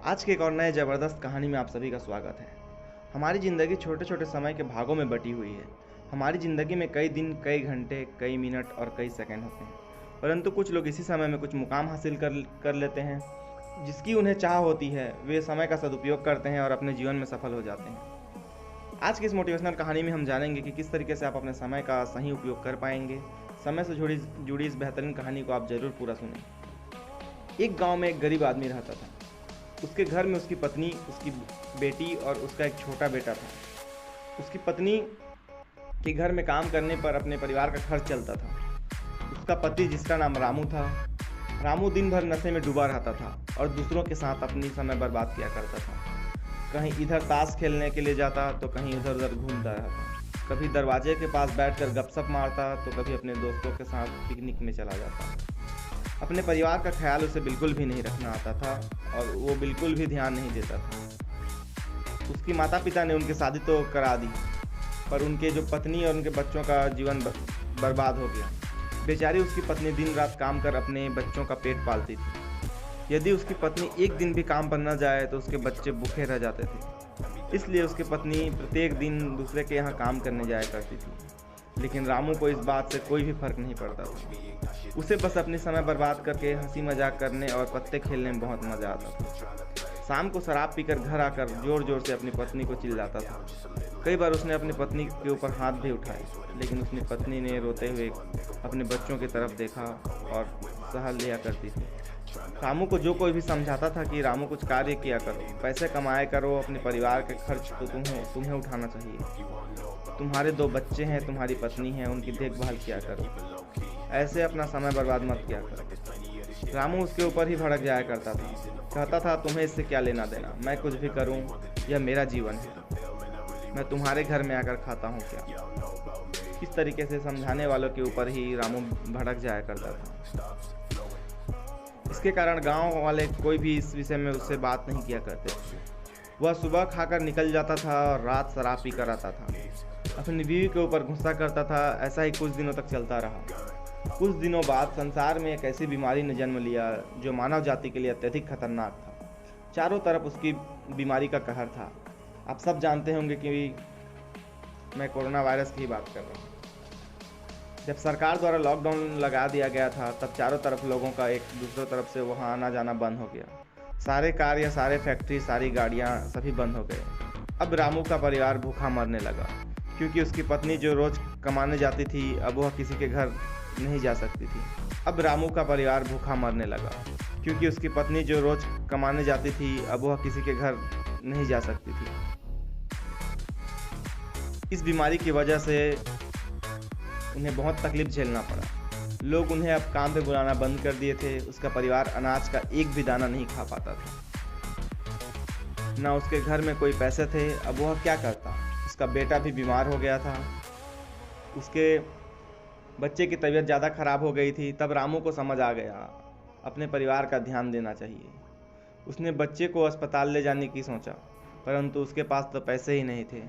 आज के एक और नए ज़बरदस्त कहानी में आप सभी का स्वागत है। हमारी ज़िंदगी छोटे-छोटे समय के भागों में बटी हुई है। हमारी ज़िंदगी में कई दिन, कई घंटे, कई मिनट और कई सेकंड होते हैं। परंतु कुछ लोग इसी समय में कुछ मुकाम हासिल कर लेते हैं, जिसकी उन्हें चाह होती है। वे समय का सदुपयोग करते हैं और अपने जीवन में सफल हो जाते हैं। आज की इस मोटिवेशनल कहानी में हम जानेंगे कि किस तरीके से आप अपने समय का सही उपयोग कर पाएंगे। समय से जुड़ी इस बेहतरीन कहानी को आप ज़रूर पूरा सुनें। एक गाँव में एक गरीब आदमी रहता था। उसके घर में उसकी पत्नी, उसकी बेटी और उसका एक छोटा बेटा था। उसकी पत्नी के घर में काम करने पर अपने परिवार का खर्च चलता था। उसका पति, जिसका नाम रामू था, रामू दिन भर नशे में डूबा रहता था और दूसरों के साथ अपनी समय बर्बाद किया करता था। कहीं इधर ताश खेलने के लिए जाता तो कहीं इधर उधर घूमता रहता। कभी दरवाजे के पास बैठकर गपशप मारता तो कभी अपने दोस्तों के साथ पिकनिक में चला जाता। अपने परिवार का ख्याल उसे बिल्कुल भी नहीं रखना आता था और वो बिल्कुल भी ध्यान नहीं देता था। उसकी माता पिता ने उनकी शादी तो करा दी, पर उनके जो पत्नी और उनके बच्चों का जीवन बर्बाद हो गया। बेचारी उसकी पत्नी दिन रात काम कर अपने बच्चों का पेट पालती थी। यदि उसकी पत्नी एक दिन भी काम पर न जाए तो उसके बच्चे भूखे रह जाते थे। इसलिए उसकी पत्नी प्रत्येक दिन दूसरे के यहाँ काम करने जाया करती थी। लेकिन रामू को इस बात से कोई भी फर्क नहीं पड़ता था। उसे बस अपनी समय बर्बाद करके हंसी मजाक करने और पत्ते खेलने में बहुत मजा आता था। शाम को शराब पीकर घर आकर जोर जोर से अपनी पत्नी को चिल्लाता था। कई बार उसने अपनी पत्नी के ऊपर हाथ भी उठाए, लेकिन उसकी पत्नी ने रोते हुए अपने बच्चों की तरफ देखा और सह लिया करती थी। रामू को जो कोई भी समझाता था कि रामू कुछ कार्य किया करो, पैसे कमाया करो, अपने परिवार के खर्च तो तुम्हें उठाना चाहिए। तुम्हारे 2 बच्चे हैं, तुम्हारी पत्नी है, उनकी देखभाल किया करो, ऐसे अपना समय बर्बाद मत किया करो। रामू उसके ऊपर ही भड़क जाया करता था। कहता था, तुम्हें इससे क्या लेना देना, मैं कुछ भी करूं, यह मेरा जीवन है, मैं तुम्हारे घर में आकर खाता हूं क्या। इस तरीके से समझाने वालों के ऊपर ही रामू भड़क जाया करता था। इसके कारण गांव वाले कोई भी इस विषय में उससे बात नहीं किया करते थे। वह सुबह खाकर निकल जाता था और रात शराब पी कर आता था। अपनी बीवी के ऊपर गुस्सा करता था। ऐसा ही कुछ दिनों तक चलता रहा। कुछ दिनों बाद संसार में एक ऐसी बीमारी ने जन्म लिया जो मानव जाति के लिए अत्यधिक खतरनाक था। चारों तरफ उसकी बीमारी का कहर था। आप सब जानते होंगे कि मैं कोरोना वायरस की ही बात कर रहा हूँ। जब सरकार द्वारा लॉकडाउन लगा दिया गया था, तब चारों तरफ लोगों का एक दूसरी तरफ से वहाँ आना जाना बंद हो गया। सारे कार्य, सारे फैक्ट्री, सारी गाड़ियाँ सभी बंद हो गए। अब रामू का परिवार भूखा मरने लगा, क्योंकि उसकी पत्नी जो रोज कमाने जाती थी, अब वह किसी के घर नहीं जा सकती थी। अब रामू का परिवार भूखा मरने लगा, क्योंकि उसकी पत्नी जो रोज कमाने जाती थी, अब वह किसी के घर नहीं जा सकती थी। इस बीमारी की वजह से उन्हें बहुत तकलीफ झेलना पड़ा। लोग उन्हें अब काम पे बुलाना बंद कर दिए थे। उसका परिवार अनाज का एक भी दाना नहीं खा पाता था। ना उसके घर में कोई पैसे थे। अब वह क्या करता। उसका बेटा भी बीमार हो गया था। उसके बच्चे की तबीयत ज़्यादा खराब हो गई थी। तब रामू को समझ आ गया, अपने परिवार का ध्यान देना चाहिए। उसने बच्चे को अस्पताल ले जाने की सोचा, परंतु उसके पास तो पैसे ही नहीं थे।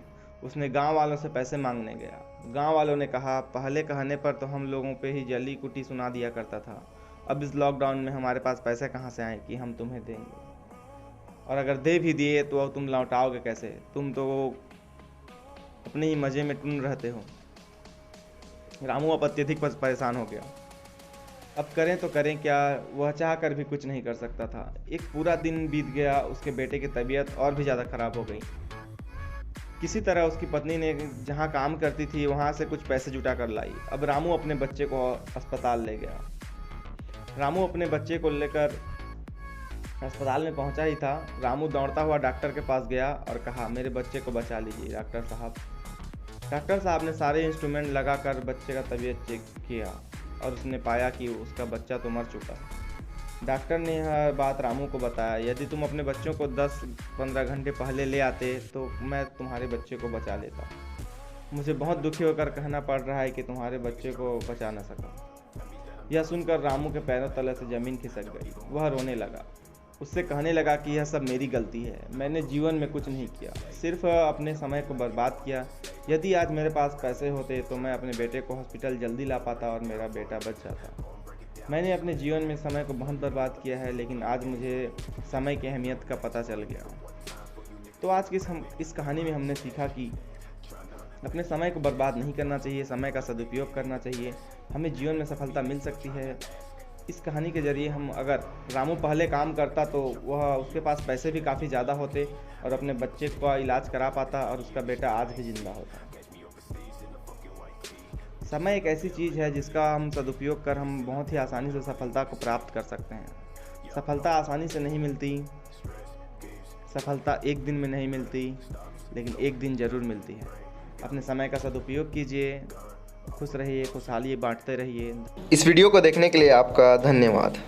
उसने गांव वालों से पैसे मांगने गया। गांव वालों ने कहा, पहले कहने पर तो हम लोगों पे ही जली कुटी सुना दिया करता था। अब इस लॉकडाउन में हमारे पास पैसे कहाँ से आए कि हम तुम्हें देंगे, और अगर दे भी दिए तो अब तुम लौटाओगे कैसे। तुम तो अपने ही मज़े में टून रहते हो। रामू अब अत्यधिक परेशान हो गया। अब करें तो करें क्या। वह चाह कर भी कुछ नहीं कर सकता था। एक पूरा दिन बीत गया। उसके बेटे की तबीयत और भी ज़्यादा खराब हो गई। किसी तरह उसकी पत्नी ने जहाँ काम करती थी वहाँ से कुछ पैसे जुटा कर लाई। अब रामू अपने बच्चे को अस्पताल ले गया। रामू अपने बच्चे को लेकर अस्पताल में पहुँचा ही था। रामू दौड़ता हुआ डॉक्टर के पास गया और कहा, मेरे बच्चे को बचा लीजिए डॉक्टर साहब। डॉक्टर साहब ने सारे इंस्ट्रूमेंट लगाकर बच्चे का तबीयत चेक किया और उसने पाया कि उसका बच्चा तो मर चुका है। डॉक्टर ने यह बात रामू को बताया, यदि तुम अपने बच्चों को 10-15 घंटे पहले ले आते तो मैं तुम्हारे बच्चे को बचा लेता। मुझे बहुत दुखी होकर कहना पड़ रहा है कि तुम्हारे बच्चे को बचा न सका। यह सुनकर रामू के पैरों तले से ज़मीन खिसक गई। वह रोने लगा। उससे कहने लगा कि यह सब मेरी गलती है। मैंने जीवन में कुछ नहीं किया, सिर्फ अपने समय को बर्बाद किया। यदि आज मेरे पास पैसे होते तो मैं अपने बेटे को हॉस्पिटल जल्दी ला पाता और मेरा बेटा बच जाता। मैंने अपने जीवन में समय को बहुत बर्बाद किया है, लेकिन आज मुझे समय की अहमियत का पता चल गया। तो आज की इस कहानी में हमने सीखा कि अपने समय को बर्बाद नहीं करना चाहिए, समय का सदुपयोग करना चाहिए। हमें जीवन में सफलता मिल सकती है। इस कहानी के ज़रिए हम अगर रामू पहले काम करता तो वह उसके पास पैसे भी काफ़ी ज़्यादा होते और अपने बच्चे का इलाज करा पाता और उसका बेटा आज भी जिंदा होता। समय एक ऐसी चीज़ है जिसका हम सदुपयोग कर हम बहुत ही आसानी से सफलता को प्राप्त कर सकते हैं। सफलता आसानी से नहीं मिलती, सफलता एक दिन में नहीं मिलती, लेकिन एक दिन ज़रूर मिलती है। अपने समय का सदुपयोग कीजिए, खुश रहिए, खुशहाली बांटते रहिए। इस वीडियो को देखने के लिए आपका धन्यवाद।